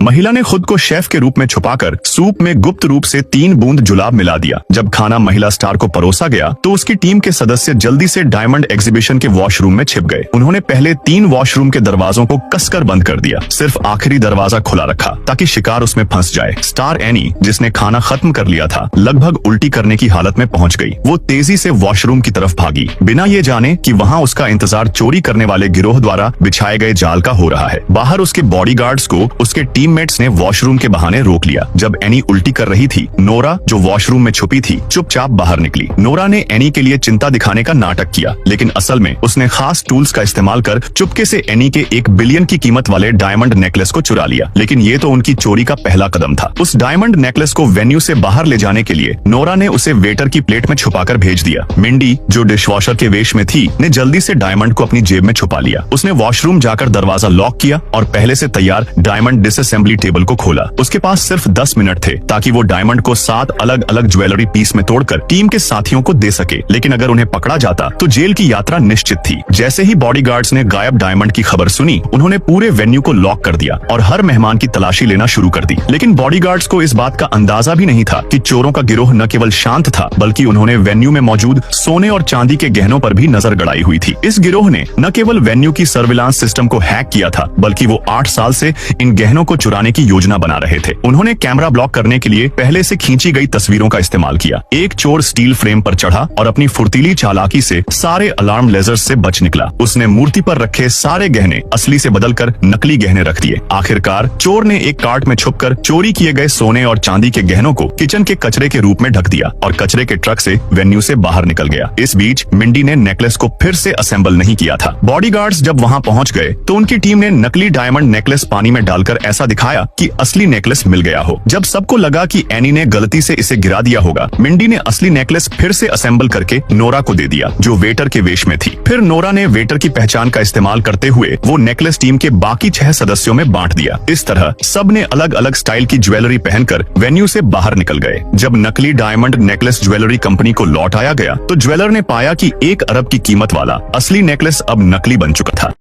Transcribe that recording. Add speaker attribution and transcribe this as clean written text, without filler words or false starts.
Speaker 1: महिला ने खुद को शेफ के रूप में छुपाकर सूप में गुप्त रूप से 3 बूंद जुलाब मिला दिया। जब खाना महिला स्टार को परोसा गया तो उसकी टीम के सदस्य जल्दी से डायमंड एग्जीबिशन के वॉशरूम में छिप गए। उन्होंने पहले 3 वॉशरूम के दरवाजों को कसकर बंद कर दिया, सिर्फ आखिरी दरवाजा खुला रखा ताकि शिकार उसमें फंस जाए। स्टार एनी, जिसने खाना खत्म कर लिया था, लगभग उल्टी करने की हालत में पहुंच गई। वो तेजी से वॉशरूम की तरफ भागी, बिना ये जाने कि वहां उसका इंतजार चोरी करने वाले गिरोह द्वारा बिछाए गए जाल का हो रहा है। बाहर उसके बॉडीगार्ड्स को उसके टीममेट्स ने वॉशरूम के बहाने रोक लिया। जब एनी उल्टी कर रही थी, नोरा, जो वॉशरूम में छुपी थी, चुपचाप बाहर निकली। नोरा ने एनी के लिए चिंता दिखाने का नाटक किया, लेकिन असल में उसने खास टूल्स का इस्तेमाल कर चुपके से एनी के 1 बिलियन की कीमत वाले डायमंड नेकलेस को चुरा लिया। लेकिन ये तो उनकी चोरी का पहला कदम था। उस डायमंड नेकलेस को वेन्यू से बाहर ले जाने के लिए नोरा ने उसे वेटर की प्लेट में छुपाकर भेज दिया। मिंडी, जो डिशवॉशर के वेश में थी, ने जल्दी से डायमंड को अपनी जेब में छुपा लिया। उसने वॉशरूम जाकर दरवाजा लॉक किया और पहले से तैयार डायमंड डिसअसेंबली टेबल को खोला। उसके पास सिर्फ 10 मिनट थे ताकि वो डायमंड को 7 अलग अलग ज्वेलरी पीस में तोड़कर टीम के साथियों को दे सके। लेकिन अगर उन्हें पकड़ा जाता तो जेल की यात्रा निश्चित थी। जैसे ही बॉडीगार्ड्स ने गायब डायमंड की खबर सुनी, उन्होंने पूरे वेन्यू को लॉक कर दिया और हर मेहमान की तलाशी लेना शुरू कर दी। लेकिन बॉडीगार्ड्स को इस बात का अंदाजा भी नहीं था कि चोरों का गिरोह न केवल शांत था, बल्कि उन्होंने वेन्यू में मौजूद सोने और चांदी के गहनों पर भी नजर गड़ाई हुई थी। इस गिरोह ने न केवल वेन्यू की सर्विलांस सिस्टम को हैक किया था, बल्कि वो 8 साल से इन गहनों को चुराने की योजना बना रहे थे। उन्होंने कैमरा ब्लॉक करने के लिए पहले से खींची गई तस्वीरों का इस्तेमाल किया। एक चोर स्टील फ्रेम पर चढ़ा और अपनी फुर्तीली चालाकी से सारे अलार्म लेजर्स से बच निकला। उसने मूर्ति पर रखे सारे गहने असली से बदलकर नकली गहने रख दिए। आखिरकार चोर ने एक कार्ट में छुपकर चोरी किए गए सोने और चांदी के गहनों को किचन के कचरे के रूप में ढक दिया और कचरे के ट्रक से वेन्यू से बाहर निकल गया। इस बीच मिंडी ने नेकलेस को फिर से असेंबल नहीं किया था। बॉडीगार्ड्स जब वहां पहुंच गए तो उनकी टीम ने नकली डायमंड नेकलेस पानी में डालकर ऐसा दिखाया कि असली नेकलेस मिल गया हो। जब सबको लगा कि एनी ने गलती से इसे गिरा दिया होगा, मिंडी ने असली नेकलेस फिर से असेंबल करके नोरा को दे दिया, जो वेटर के वेश में थी। फिर नोरा ने वेटर की पहचान का इस्तेमाल करते हुए वो नेकलेस टीम के बाकी 6 सदस्यों में बांट दिया। इस तरह सब ने अलग अलग स्टाइल की ज्वेलरी पहनकर वेन्यू से बाहर निकल गए। जब नकली डायमंड नेकलेस ज्वेलरी कंपनी को लौट आया गया तो ज्वेलर ने पाया कि 1 अरब की कीमत वाला असली नेकलेस अब नकली बन चुका था।